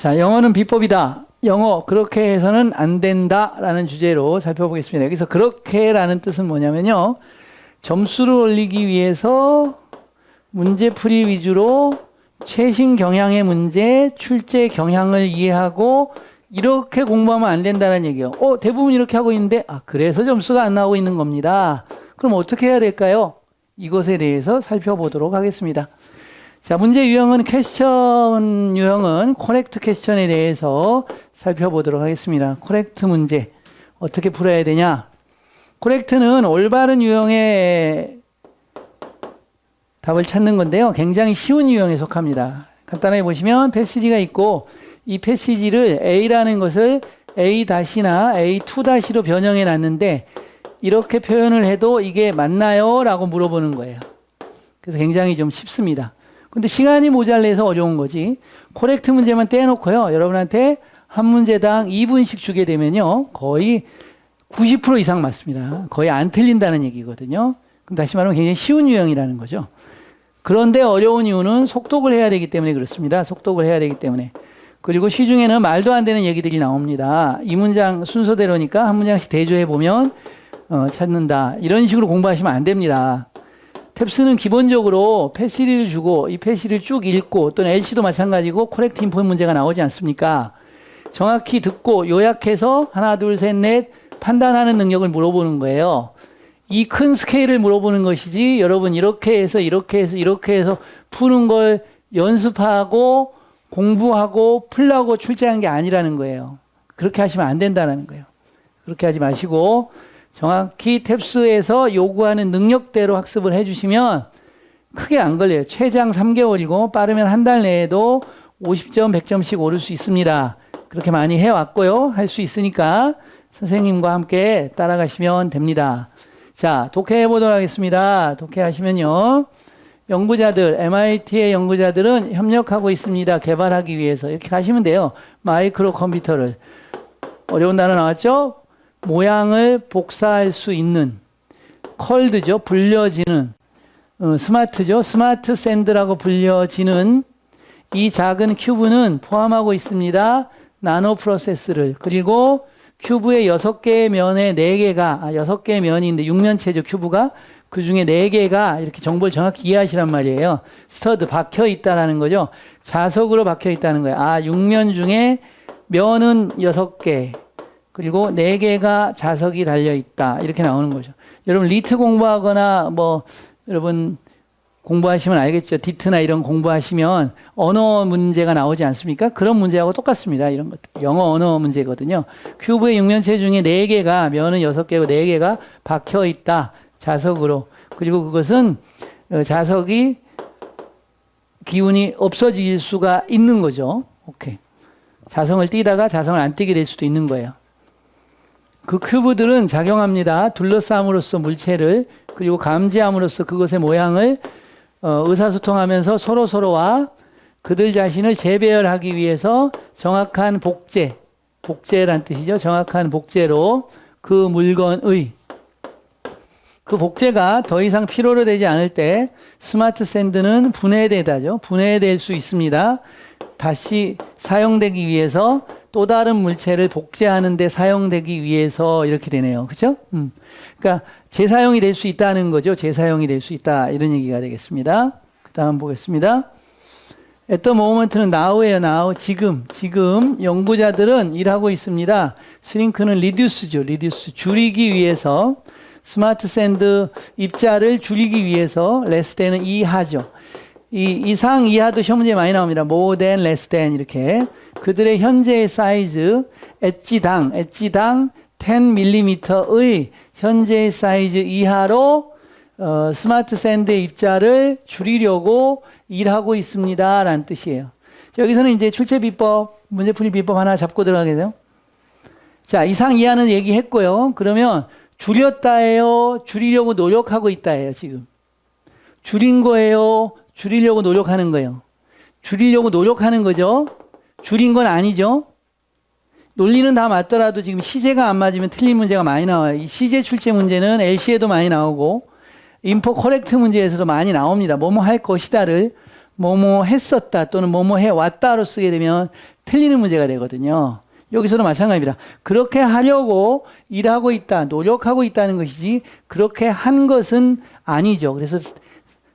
자, 영어는 비법이다. 영어 그렇게 해서는 안 된다라는 주제로 살펴보겠습니다. 여기서 그렇게라는 뜻은 뭐냐면요. 점수를 올리기 위해서 문제풀이 위주로 최신 경향의 문제, 출제 경향을 이해하고 이렇게 공부하면 안 된다는 얘기예요. 대부분 이렇게 하고 있는데 그래서 점수가 안 나오고 있는 겁니다. 그럼 어떻게 해야 될까요? 이것에 대해서 살펴보도록 하겠습니다. 자, 문제 유형은 퀘스천 유형은 코렉트 퀘스천에 대해서 살펴보도록 하겠습니다. 코렉트 문제 어떻게 풀어야 되냐? 코렉트는 올바른 유형의 답을 찾는 건데요. 굉장히 쉬운 유형에 속합니다. 간단하게 보시면 패시지가 있고 이 패시지를 A라는 것을 A-나 A2-로 변형해 놨는데 이렇게 표현을 해도 이게 맞나요? 라고 물어보는 거예요. 그래서 굉장히 좀 쉽습니다. 근데 시간이 모자라서 어려운 거지. 코렉트 문제만 떼놓고요. 여러분한테 한 문제당 2분씩 주게 되면요. 거의 90% 이상 맞습니다. 거의 안 틀린다는 얘기거든요. 그럼 다시 말하면 굉장히 쉬운 유형이라는 거죠. 그런데 어려운 이유는 속독을 해야 되기 때문에 그렇습니다. 속독을 해야 되기 때문에. 그리고 시중에는 말도 안 되는 얘기들이 나옵니다. 이 문장 순서대로니까 한 문장씩 대조해 보면 찾는다. 이런 식으로 공부하시면 안 됩니다. 탭스는 기본적으로 패시리를 주고 이 패시리를 쭉 읽고 또는 LC도 마찬가지고 코렉트 인포 문제가 나오지 않습니까? 정확히 듣고 요약해서 하나, 둘, 셋, 넷 판단하는 능력을 물어보는 거예요. 이 큰 스케일을 물어보는 것이지 여러분 이렇게 해서 푸는 걸 연습하고 공부하고 풀라고 출제한 게 아니라는 거예요. 그렇게 하시면 안 된다는 거예요. 그렇게 하지 마시고 정확히 탭스에서 요구하는 능력대로 학습을 해주시면 크게 안 걸려요. 최장 3개월이고 빠르면 한 달 내에도 50점, 100점씩 오를 수 있습니다. 그렇게 많이 해왔고요. 할 수 있으니까 선생님과 함께 따라가시면 됩니다. 자, 독해해 보도록 하겠습니다. 독해하시면요. 연구자들, MIT의 연구자들은 협력하고 있습니다. 개발하기 위해서. 이렇게 가시면 돼요. 마이크로 컴퓨터를. 어려운 단어 나왔죠? 모양을 복사할 수 있는 컬드죠. 불려지는 스마트죠. 스마트 샌드라고 불려지는 이 작은 큐브는 포함하고 있습니다. 나노 프로세스를. 그리고 큐브의 6개의 면에 4개가 6개의 면인데 6면체죠. 큐브가. 그 중에 4개가 이렇게 정보를 정확히 이해하시란 말이에요. 스터드 박혀 있다라는 거죠. 자석으로 박혀 있다는 거예요. 6면 중에 면은 6개. 그리고 4개가 자석이 달려있다. 이렇게 나오는 거죠. 여러분, 리트 공부하거나, 여러분, 공부하시면 알겠죠. 디트나 이런 공부하시면 언어 문제가 나오지 않습니까? 그런 문제하고 똑같습니다. 이런 것들. 영어 언어 문제거든요. 큐브의 6면체 중에 4개가, 면은 6개고 4개가 박혀있다. 자석으로. 그리고 그것은 자석이 기운이 없어질 수가 있는 거죠. 오케이. 자성을 띄다가 자성을 안 띄게 될 수도 있는 거예요. 그 큐브들은 작용합니다. 둘러싸움으로써 물체를 그리고 감지함으로써 그것의 모양을 의사소통하면서 서로서로와 그들 자신을 재배열하기 위해서 정확한 복제란 뜻이죠. 정확한 복제로 그 물건의 그 복제가 더 이상 필요로 되지 않을 때 스마트 샌드는 분해되다죠. 분해될 수 있습니다. 다시 사용되기 위해서 또 다른 물체를 복제하는 데 사용되기 위해서 이렇게 되네요. 그렇죠? 그러니까 재사용이 될 수 있다는 거죠. 재사용이 될 수 있다. 이런 얘기가 되겠습니다. 그 다음 보겠습니다. at the moment는 now예요. now. 지금 연구자들은 일하고 있습니다. shrink는 reduce죠. reduce. 줄이기 위해서 스마트 샌드 입자를 줄이기 위해서 less than은 이하죠. 이상 이하도 시험 문제에 많이 나옵니다. more than, less than 이렇게. 그들의 현재의 사이즈 엣지당 10mm의 현재의 사이즈 이하로 스마트 샌드의 입자를 줄이려고 일하고 있습니다. 라는 뜻이에요. 자, 여기서는 이제 출제 비법, 문제풀이 비법 하나 잡고 들어가게 돼요. 자, 이상 이하는 얘기했고요. 그러면 줄였다예요? 줄이려고 노력하고 있다예요, 지금. 줄인 거예요? 줄이려고 노력하는 거예요. 줄이려고 노력하는 거죠. 줄인 건 아니죠. 논리는 다 맞더라도 지금 시제가 안 맞으면 틀린 문제가 많이 나와요. 이 시제 출제 문제는 LC에도 많이 나오고 인포 코렉트 문제에서도 많이 나옵니다. 뭐뭐 할 것이다를 뭐뭐 했었다 또는 뭐뭐 해왔다로 쓰게 되면 틀리는 문제가 되거든요. 여기서도 마찬가지입니다. 그렇게 하려고 일하고 있다, 노력하고 있다는 것이지 그렇게 한 것은 아니죠. 그래서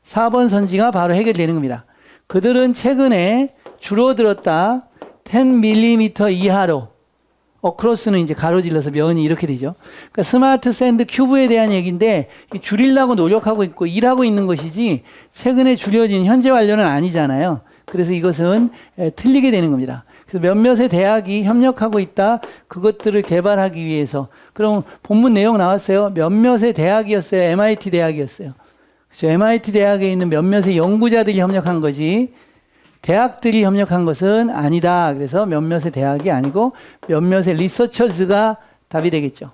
4번 선지가 바로 해결되는 겁니다. 그들은 최근에 줄어들었다. 10mm 이하로. 어크로스는 이제 가로질러서 면이 이렇게 되죠. 그러니까 스마트 샌드 큐브에 대한 얘기인데 줄이려고 노력하고 있고 일하고 있는 것이지 최근에 줄여진 현재 완료는 아니잖아요. 그래서 이것은 틀리게 되는 겁니다. 그래서 몇몇의 대학이 협력하고 있다. 그것들을 개발하기 위해서. 그럼 본문 내용 나왔어요. 몇몇의 대학이었어요. MIT 대학이었어요. 그래서 MIT 대학에 있는 몇몇의 연구자들이 협력한 거지 대학들이 협력한 것은 아니다. 그래서 몇몇의 대학이 아니고 몇몇의 리서처즈가 답이 되겠죠.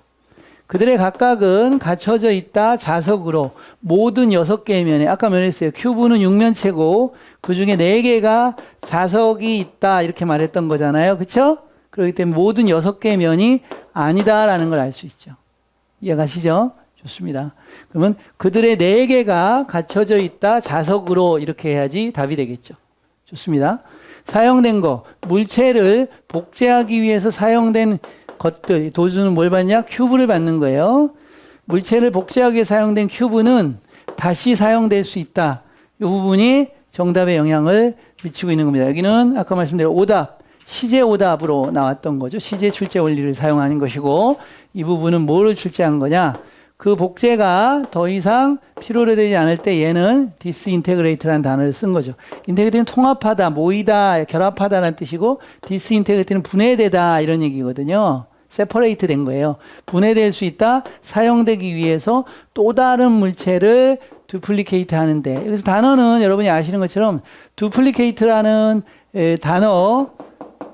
그들의 각각은 갖춰져 있다. 자석으로 모든 6개의 면에 아까 말했어요. 큐브는 6면체고 그중에 4개가 자석이 있다. 이렇게 말했던 거잖아요. 그렇죠? 그렇기 때문에 모든 6개의 면이 아니다라는 걸 알 수 있죠. 이해가시죠? 좋습니다. 그러면 그들의 4개가 갖춰져 있다. 자석으로 이렇게 해야지 답이 되겠죠. 좋습니다. 사용된 거, 물체를 복제하기 위해서 사용된 것들, 도주는 뭘 받냐? 큐브를 받는 거예요. 물체를 복제하기 위해 사용된 큐브는 다시 사용될 수 있다. 이 부분이 정답에 영향을 미치고 있는 겁니다. 여기는 아까 말씀드린 오답, 시제 오답으로 나왔던 거죠. 시제 출제 원리를 사용하는 것이고 이 부분은 뭐를 출제한 거냐? 그 복제가 더 이상 필요로 되지 않을 때 얘는 disintegrate라는 단어를 쓴 거죠. integrate는 통합하다, 모이다, 결합하다라는 뜻이고 disintegrate는 분해되다 이런 얘기거든요. separate 된 거예요. 분해될 수 있다, 사용되기 위해서 또 다른 물체를 duplicate 하는데 여기서 단어는 여러분이 아시는 것처럼 duplicate라는 단어,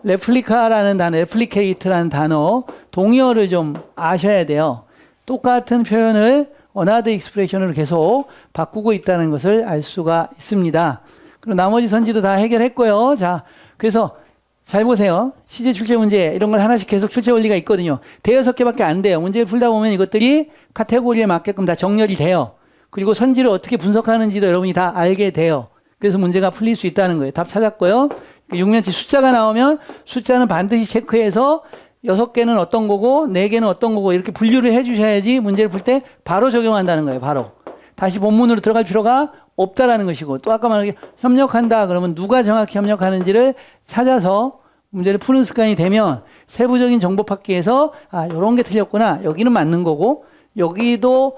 replica라는 단어, replicate라는 단어 동의어를 좀 아셔야 돼요. 똑같은 표현을 another expression으로 계속 바꾸고 있다는 것을 알 수가 있습니다. 그리고 나머지 선지도 다 해결했고요. 자, 그래서 잘 보세요. 시제 출제 문제 이런 걸 하나씩 계속 출제 원리가 있거든요. 대여섯 개밖에 안 돼요. 문제를 풀다 보면 이것들이 카테고리에 맞게끔 다 정렬이 돼요. 그리고 선지를 어떻게 분석하는지도 여러분이 다 알게 돼요. 그래서 문제가 풀릴 수 있다는 거예요. 답 찾았고요. 6년치 숫자가 나오면 숫자는 반드시 체크해서 6개는 어떤 거고 4개는 어떤 거고 이렇게 분류를 해 주셔야지 문제를 풀 때 바로 적용한다는 거예요. 바로. 다시 본문으로 들어갈 필요가 없다라는 것이고 또 아까 말한 게 협력한다 그러면 누가 정확히 협력하는지를 찾아서 문제를 푸는 습관이 되면 세부적인 정보 받기에서 아 요런 게 틀렸구나. 여기는 맞는 거고 여기도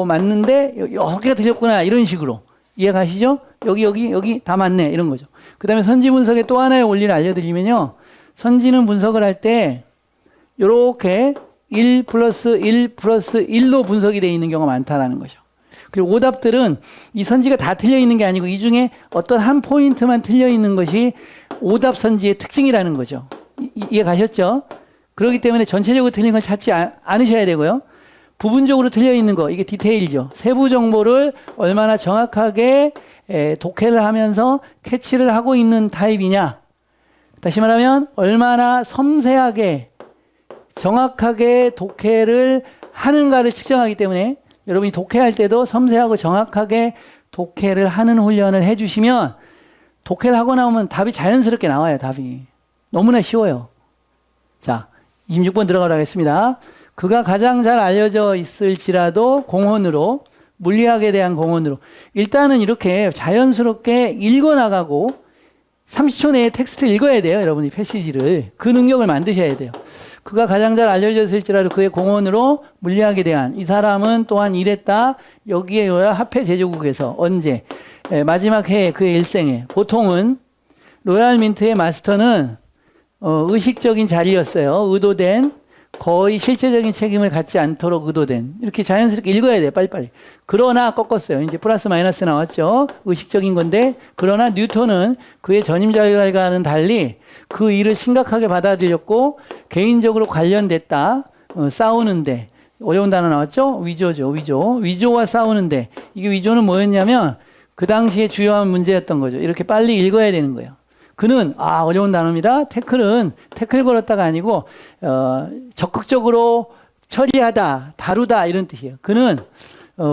맞는데 6개가 틀렸구나. 이런 식으로. 이해가시죠? 여기 다 맞네. 이런 거죠. 그 다음에 선지 분석의 또 하나의 원리를 알려드리면요. 선지는 분석을 할때 요렇게 1 플러스 1 플러스 1로 분석이 되어 있는 경우가 많다라는 거죠. 그리고 오답들은 이 선지가 다 틀려 있는 게 아니고 이 중에 어떤 한 포인트만 틀려 있는 것이 오답 선지의 특징이라는 거죠. 이해 가셨죠? 그렇기 때문에 전체적으로 틀린 걸 찾지 않으셔야 되고요. 부분적으로 틀려 있는 거, 이게 디테일이죠. 세부 정보를 얼마나 정확하게 독해를 하면서 캐치를 하고 있는 타입이냐. 다시 말하면 얼마나 섬세하게 정확하게 독해를 하는가를 측정하기 때문에 여러분이 독해할 때도 섬세하고 정확하게 독해를 하는 훈련을 해주시면 독해를 하고 나오면 답이 자연스럽게 나와요. 답이. 너무나 쉬워요. 자, 26번 들어가도록 하겠습니다. 그가 가장 잘 알려져 있을지라도 공헌으로 물리학에 대한 공헌으로 일단은 이렇게 자연스럽게 읽어나가고 30초 내에 텍스트를 읽어야 돼요. 여러분이 패시지를. 그 능력을 만드셔야 돼요. 그가 가장 잘 알려져 있을지라도 그의 공헌으로 물리학에 대한 이 사람은 또한 이랬다. 여기에 요야 화폐 제조국에서 언제 마지막 해에 그의 일생에 보통은 로얄 민트의 마스터는 의식적인 자리였어요. 의도된 거의 실제적인 책임을 갖지 않도록 의도된 이렇게 자연스럽게 읽어야 돼요. 빨리빨리. 그러나 꺾었어요. 이제 플러스 마이너스 나왔죠. 의식적인 건데 그러나 뉴턴은 그의 전임 자료과는 달리 그 일을 심각하게 받아들였고 개인적으로 관련됐다. 싸우는데 어려운 단어 나왔죠. 위조죠. 위조와 싸우는데 이게 위조는 뭐였냐면 그 당시에 주요한 문제였던 거죠. 이렇게 빨리 읽어야 되는 거예요. 그는 어려운 단어입니다. 태클 걸었다가 아니고 적극적으로 처리하다, 다루다 이런 뜻이에요. 그는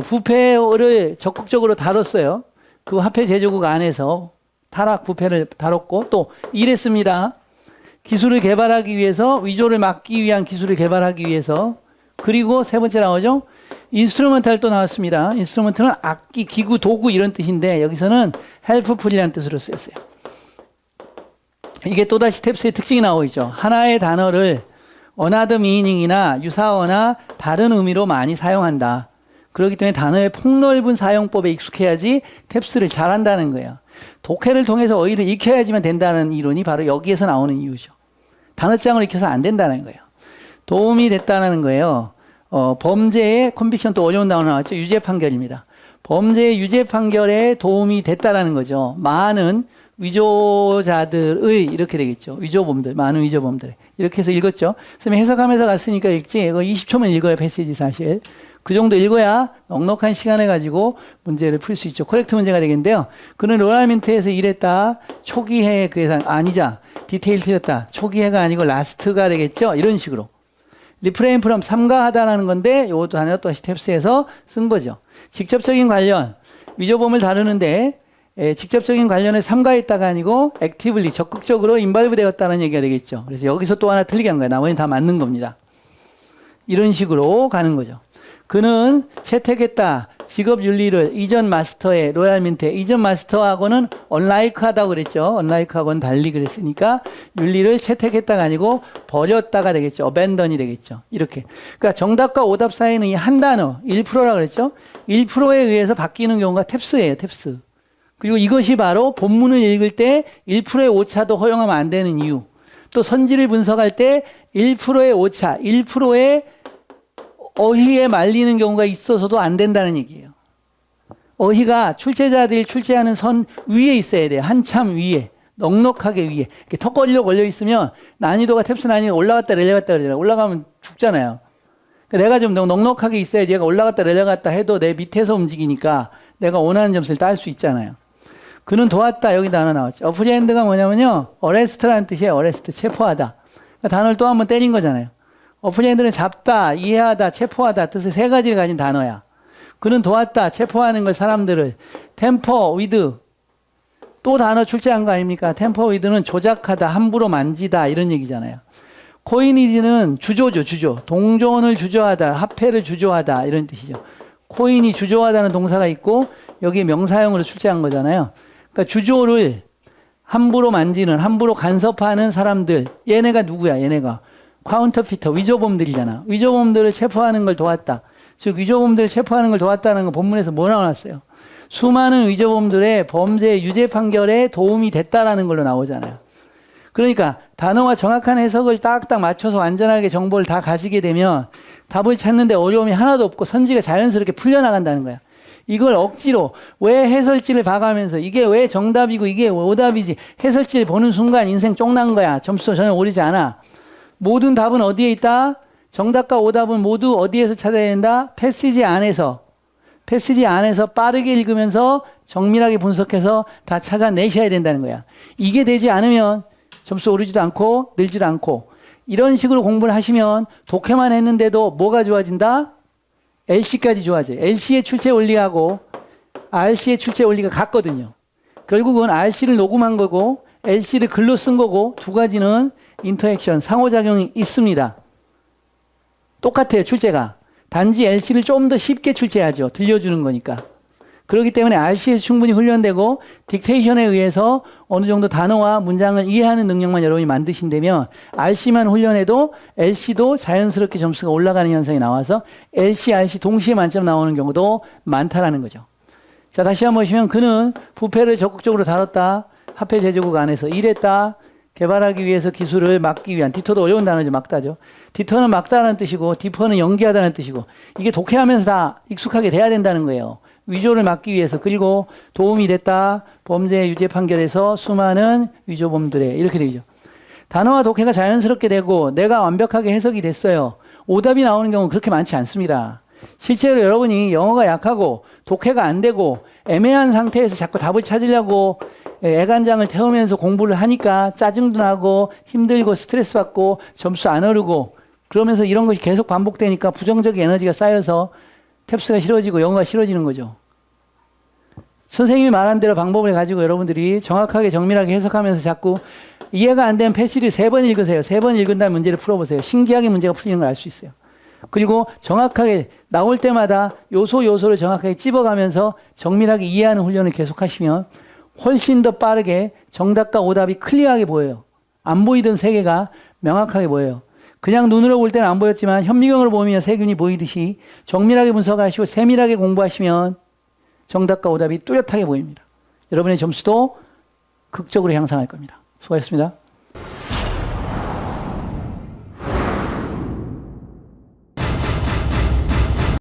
부패를 적극적으로 다뤘어요. 그 화폐 제조국 안에서 타락 부패를 다뤘고 또 이랬습니다. 기술을 개발하기 위해서, 위조를 막기 위한 기술을 개발하기 위해서. 그리고 세 번째 나오죠. 인스트루먼탈 또 나왔습니다. 인스트루먼트는 악기, 기구, 도구 이런 뜻인데 여기서는 헬프풀이라는 뜻으로 쓰였어요. 이게 또다시 탭스의 특징이 나오죠. 하나의 단어를 another meaning이나 유사어나 다른 의미로 많이 사용한다. 그렇기 때문에 단어의 폭넓은 사용법에 익숙해야지 탭스를 잘한다는 거예요. 독해를 통해서 어휘를 익혀야지만 된다는 이론이 바로 여기에서 나오는 이유죠. 단어장을 익혀서 안 된다는 거예요. 도움이 됐다는 거예요. 범죄의 컨빅션 또 어려운 단어 나왔죠. 유죄 판결입니다. 범죄의 유죄 판결에 도움이 됐다라는 거죠. 많은 위조자들의 이렇게 되겠죠. 위조범들, 많은 위조범들. 이렇게 해서 읽었죠. 선생님 해석하면서 갔으니까 읽지. 이거 20초만 읽어요. 패시지 사실. 그 정도 읽어야 넉넉한 시간을 가지고 문제를 풀 수 있죠. 코렉트 문제가 되겠는데요. 그는 로얄민트에서 일했다. 초기해 그 예상 아니자. 디테일 틀렸다. 초기해가 아니고 라스트가 되겠죠. 이런 식으로. 리프레인 프롬 삼가하다라는 건데 이것도 단어 또다시 탭스에서 쓴 거죠. 직접적인 관련. 위조범을 다루는데 직접적인 관련을 삼가했다가 아니고 액티블리 적극적으로 인발브 되었다는 얘기가 되겠죠. 그래서 여기서 또 하나 틀리게 한 거예요. 나머지는 다 맞는 겁니다. 이런 식으로 가는 거죠. 그는 채택했다. 직업 윤리를 이전 마스터의 로얄민트에 이전 마스터하고는 unlike하다고 그랬죠. unlike하고는 달리 그랬으니까 윤리를 채택했다가 아니고 버렸다가 되겠죠. abandon이 되겠죠. 이렇게. 그러니까 정답과 오답 사이는 이 한 단어 1%라 그랬죠. 1%에 의해서 바뀌는 경우가 탭스예요. 탭스. 그리고 이것이 바로 본문을 읽을 때 1%의 오차도 허용하면 안 되는 이유. 또 선지를 분석할 때 1%의 오차, 1%의 어휘에 말리는 경우가 있어서도 안 된다는 얘기예요. 어휘가 출제자들이 출제하는 선 위에 있어야 돼요. 한참 위에. 넉넉하게 위에. 이렇게 턱걸이로 걸려 있으면 난이도가 탭스 난이도가 올라갔다 내려갔다 그러잖아요. 올라가면 죽잖아요. 그러니까 내가 좀 넉넉하게 있어야지 얘가 올라갔다 내려갔다 해도 내 밑에서 움직이니까 내가 원하는 점수를 딸 수 있잖아요. 그는 도왔다. 여기다 하나 나왔죠. 어프리엔드가 뭐냐면요. 어레스트라는 뜻이에요. 어레스트. 체포하다. 그러니까 단어를 또 한번 때린 거잖아요. 어프리엔드는 잡다, 이해하다, 체포하다 뜻의 세 가지를 가진 단어야. 그는 도왔다, 체포하는 걸 사람들을. 템퍼 위드 또 단어 출제한 거 아닙니까? 템퍼 위드는 조작하다, 함부로 만지다 이런 얘기잖아요. 코이니지는 주조죠, 주조. 동전을 주조하다, 화폐를 주조하다 이런 뜻이죠. 코인이 주조하다는 동사가 있고 여기에 명사형으로 출제한 거잖아요. 그러니까 주조를 함부로 만지는, 함부로 간섭하는 사람들. 얘네가 누구야? 얘네가 카운터피터, 위조범들이잖아. 위조범들을 체포하는 걸 도왔다. 즉 위조범들을 체포하는 걸 도왔다는 건 본문에서 뭐 나왔어요? 수많은 위조범들의 범죄 유죄 판결에 도움이 됐다라는 걸로 나오잖아요. 그러니까 단어와 정확한 해석을 딱딱 맞춰서 완전하게 정보를 다 가지게 되면 답을 찾는데 어려움이 하나도 없고 선지가 자연스럽게 풀려나간다는 거야. 이걸 억지로 왜 해설지를 봐가면서 이게 왜 정답이고 이게 왜 오답이지 해설지를 보는 순간 인생 쫑난 거야. 점수 전혀 오르지 않아. 모든 답은 어디에 있다? 정답과 오답은 모두 어디에서 찾아야 된다? 패시지 안에서. 패시지 안에서 빠르게 읽으면서 정밀하게 분석해서 다 찾아내셔야 된다는 거야. 이게 되지 않으면 점수 오르지도 않고 늘지도 않고 이런 식으로 공부를 하시면 독해만 했는데도 뭐가 좋아진다? LC까지 좋아져요. LC의 출제 원리하고 RC의 출제 원리가 같거든요. 결국은 RC를 녹음한 거고 LC를 글로 쓴 거고 두 가지는 인터액션, 상호작용이 있습니다. 똑같아요, 출제가. 단지 LC를 좀 더 쉽게 출제하죠. 들려주는 거니까. 그렇기 때문에 RC에서 충분히 훈련되고 딕테이션에 의해서 어느 정도 단어와 문장을 이해하는 능력만 여러분이 만드신다면 RC만 훈련해도 LC도 자연스럽게 점수가 올라가는 현상이 나와서 LC, RC 동시에 만점 나오는 경우도 많다라는 거죠. 자, 다시 한번 보시면 그는 부패를 적극적으로 다뤘다. 화폐 제조국 안에서 일했다. 개발하기 위해서 기술을 막기 위한, 디터도 어려운 단어죠. 막다죠. 디터는 막다라는 뜻이고 디퍼는 연기하다는 뜻이고 이게 독해하면서 다 익숙하게 돼야 된다는 거예요. 위조를 막기 위해서. 그리고 도움이 됐다. 범죄 유죄 판결에서 수많은 위조범들의 이렇게 되죠. 단어와 독해가 자연스럽게 되고 내가 완벽하게 해석이 됐어요. 오답이 나오는 경우는 그렇게 많지 않습니다. 실제로 여러분이 영어가 약하고 독해가 안 되고 애매한 상태에서 자꾸 답을 찾으려고 애간장을 태우면서 공부를 하니까 짜증도 나고 힘들고 스트레스 받고 점수 안 오르고 그러면서 이런 것이 계속 반복되니까 부정적 에너지가 쌓여서 탭스가 싫어지고 영어가 싫어지는 거죠. 선생님이 말한 대로 방법을 가지고 여러분들이 정확하게 정밀하게 해석하면서 자꾸 이해가 안 되면 패시지를 3번 읽으세요. 3번 읽은 다음 문제를 풀어보세요. 신기하게 문제가 풀리는 걸 알 수 있어요. 그리고 정확하게 나올 때마다 요소를 정확하게 찝어가면서 정밀하게 이해하는 훈련을 계속하시면 훨씬 더 빠르게 정답과 오답이 클리어하게 보여요. 안 보이던 세계가 명확하게 보여요. 그냥 눈으로 볼 때는 안 보였지만 현미경으로 보면 세균이 보이듯이 정밀하게 분석하시고 세밀하게 공부하시면 정답과 오답이 뚜렷하게 보입니다. 여러분의 점수도 극적으로 향상할 겁니다. 수고하셨습니다.